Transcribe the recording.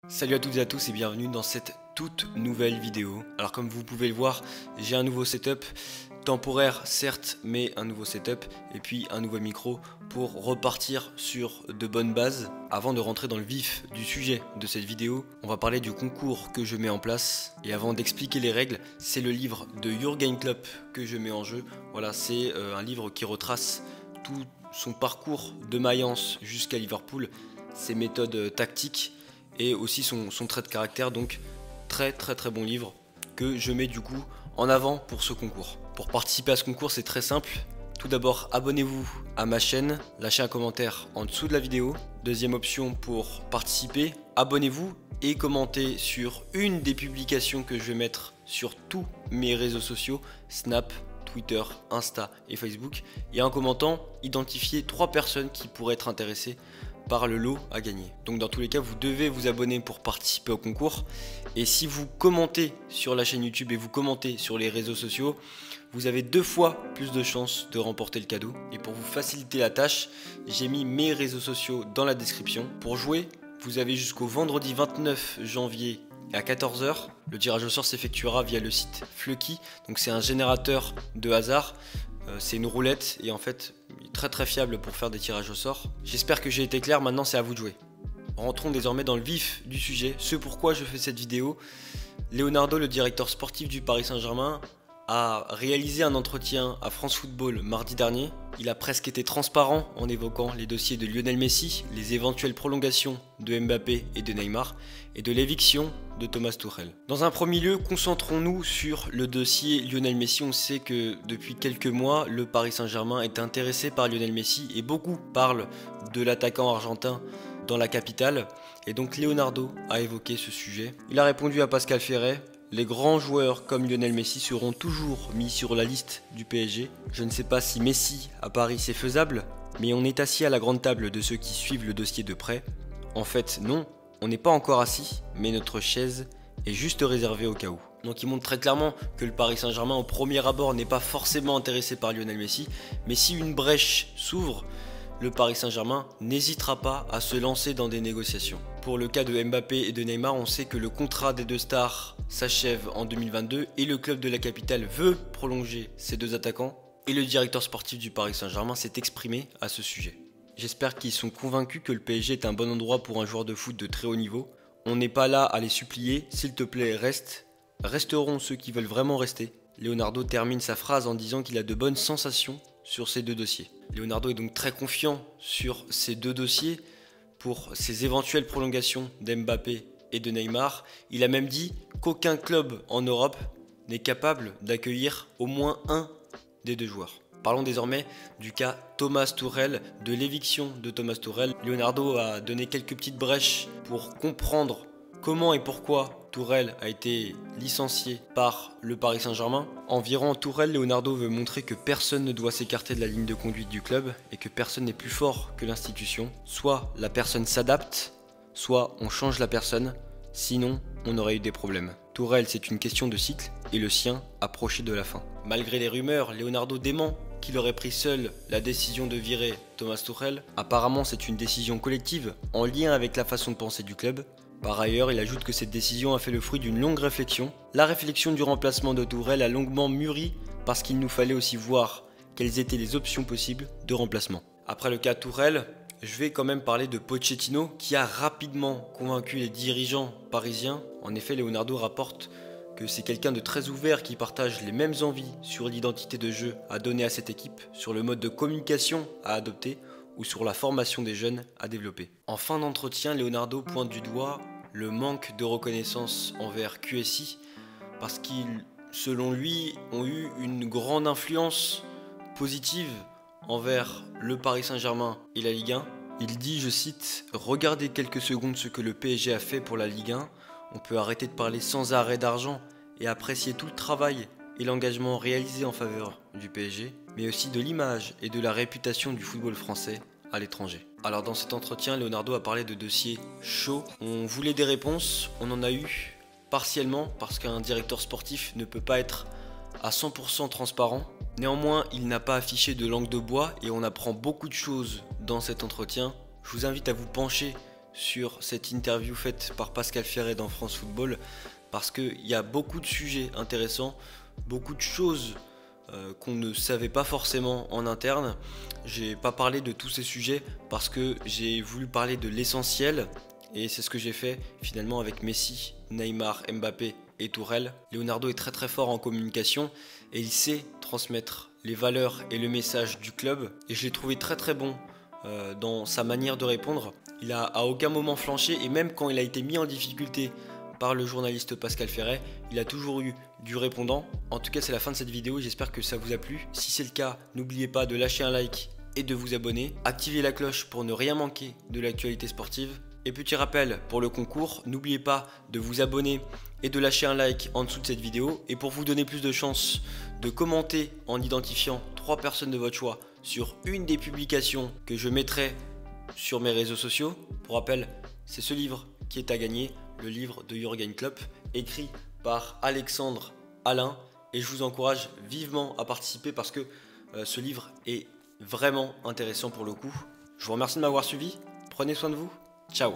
Salut à toutes et à tous et bienvenue dans cette toute nouvelle vidéo. Alors comme vous pouvez le voir, j'ai un nouveau setup, temporaire certes, mais un nouveau setup et puis un nouveau micro pour repartir sur de bonnes bases. Avant de rentrer dans le vif du sujet de cette vidéo, on va parler du concours que je mets en place. Et avant d'expliquer les règles, c'est le livre de Jürgen Klopp que je mets en jeu. Voilà, c'est un livre qui retrace tout son parcours de Mayence jusqu'à Liverpool, ses méthodes tactiques et aussi son trait de caractère. Donc très bon livre que je mets du coup en avant pour ce concours. Pour participer à ce concours, c'est très simple. Tout d'abord, abonnez-vous à ma chaîne, lâchez un commentaire en dessous de la vidéo. Deuxième option pour participer, abonnez-vous et commentez sur une des publications que je vais mettre sur tous mes réseaux sociaux, Snap, Twitter, Insta et Facebook. Et en commentant, identifiez 3 personnes qui pourraient être intéressées par le lot à gagner. Donc dans tous les cas, vous devez vous abonner pour participer au concours. Et si vous commentez sur la chaîne YouTube et vous commentez sur les réseaux sociaux, vous avez 2 fois plus de chances de remporter le cadeau. Et pour vous faciliter la tâche, j'ai mis mes réseaux sociaux dans la description. Pour jouer, vous avez jusqu'au vendredi 29 janvier à 14 h. Le tirage au sort s'effectuera via le site Fluky. Donc c'est un générateur de hasard. C'est une roulette et en fait très fiable pour faire des tirages au sort. J'espère que j'ai été clair, maintenant c'est à vous de jouer. Rentrons désormais dans le vif du sujet, ce pourquoi je fais cette vidéo. Leonardo, le directeur sportif du Paris Saint-Germain, a réalisé un entretien à France Football mardi dernier. Il a presque été transparent en évoquant les dossiers de Lionel Messi, les éventuelles prolongations de Mbappé et de Neymar et de l'éviction de Thomas Tuchel. Dans un premier lieu, concentrons-nous sur le dossier Lionel Messi. On sait que depuis quelques mois, le Paris Saint-Germain est intéressé par Lionel Messi et beaucoup parlent de l'attaquant argentin dans la capitale. Et donc Leonardo a évoqué ce sujet. Il a répondu à Pascal Ferret. Les grands joueurs comme Lionel Messi seront toujours mis sur la liste du PSG. Je ne sais pas si Messi à Paris c'est faisable, mais on est assis à la grande table de ceux qui suivent le dossier de près. En fait non, on n'est pas encore assis, mais notre chaise est juste réservée au cas où. Donc il montre très clairement que le Paris Saint-Germain au premier abord n'est pas forcément intéressé par Lionel Messi, mais si une brèche s'ouvre, le Paris Saint-Germain n'hésitera pas à se lancer dans des négociations. Pour le cas de Mbappé et de Neymar, on sait que le contrat des 2 stars s'achève en 2022 et le club de la capitale veut prolonger ces 2 attaquants. Et le directeur sportif du Paris Saint-Germain s'est exprimé à ce sujet. J'espère qu'ils sont convaincus que le PSG est un bon endroit pour un joueur de foot de très haut niveau. On n'est pas là à les supplier, s'il te plaît reste. Resteront ceux qui veulent vraiment rester. Leonardo termine sa phrase en disant qu'il a de bonnes sensations sur ces 2 dossiers. Leonardo est donc très confiant sur ces 2 dossiers pour ces éventuelles prolongations d'Mbappé et de Neymar. Il a même dit qu'aucun club en Europe n'est capable d'accueillir au moins un des 2 joueurs. Parlons désormais du cas Thomas Tuchel, de l'éviction de Thomas Tuchel. Leonardo a donné quelques petites brèches pour comprendre comment et pourquoi Tuchel a été licencié par le Paris Saint-Germain. Environ Tuchel, Leonardo veut montrer que personne ne doit s'écarter de la ligne de conduite du club et que personne n'est plus fort que l'institution. Soit la personne s'adapte, soit on change la personne, sinon on aurait eu des problèmes. Tuchel, c'est une question de cycle et le sien approchait de la fin. Malgré les rumeurs, Leonardo dément qu'il aurait pris seul la décision de virer Thomas Tuchel. Apparemment, c'est une décision collective en lien avec la façon de penser du club. Par ailleurs, il ajoute que cette décision a fait le fruit d'une longue réflexion. La réflexion du remplacement de Tuchel a longuement mûri parce qu'il nous fallait aussi voir quelles étaient les options possibles de remplacement. Après le cas Tuchel, je vais quand même parler de Pochettino qui a rapidement convaincu les dirigeants parisiens. En effet, Leonardo rapporte que c'est quelqu'un de très ouvert qui partage les mêmes envies sur l'identité de jeu à donner à cette équipe, sur le mode de communication à adopter ou sur la formation des jeunes à développer. En fin d'entretien, Leonardo pointe du doigt le manque de reconnaissance envers QSI parce qu'ils, selon lui, ont eu une grande influence positive envers le Paris Saint-Germain et la Ligue 1. Il dit, je cite, « Regardez quelques secondes ce que le PSG a fait pour la Ligue 1. On peut arrêter de parler sans arrêt d'argent et apprécier tout le travail et l'engagement réalisé en faveur du PSG, mais aussi de l'image et de la réputation du football français à l'étranger. » Alors dans cet entretien, Leonardo a parlé de dossiers chauds. On voulait des réponses, on en a eu partiellement parce qu'un directeur sportif ne peut pas être à 100% transparent. Néanmoins, il n'a pas affiché de langue de bois et on apprend beaucoup de choses dans cet entretien. Je vous invite à vous pencher sur cette interview faite par Pascal Ferret dans France Football parce qu'il y a beaucoup de sujets intéressants, beaucoup de choses qu'on ne savait pas forcément en interne. J'ai pas parlé de tous ces sujets parce que j'ai voulu parler de l'essentiel et c'est ce que j'ai fait finalement avec Messi, Neymar, Mbappé et Tourelle. Leonardo est très fort en communication et il sait transmettre les valeurs et le message du club et je l'ai trouvé très bon dans sa manière de répondre. Il a à aucun moment flanché et même quand il a été mis en difficulté par le journaliste Pascal Ferret, il a toujours eu du répondant. En tout cas, c'est la fin de cette vidéo, j'espère que ça vous a plu. Si c'est le cas, n'oubliez pas de lâcher un like et de vous abonner. Activez la cloche pour ne rien manquer de l'actualité sportive. Et petit rappel pour le concours, n'oubliez pas de vous abonner et de lâcher un like en dessous de cette vidéo. Et pour vous donner plus de chances de commenter en identifiant 3 personnes de votre choix sur une des publications que je mettrai sur mes réseaux sociaux. Pour rappel, c'est ce livre qui est à gagner, le livre de Jürgen Klopp, écrit par Alexandre Alain. Et je vous encourage vivement à participer parce que ce livre est vraiment intéressant pour le coup. Je vous remercie de m'avoir suivi, prenez soin de vous, ciao.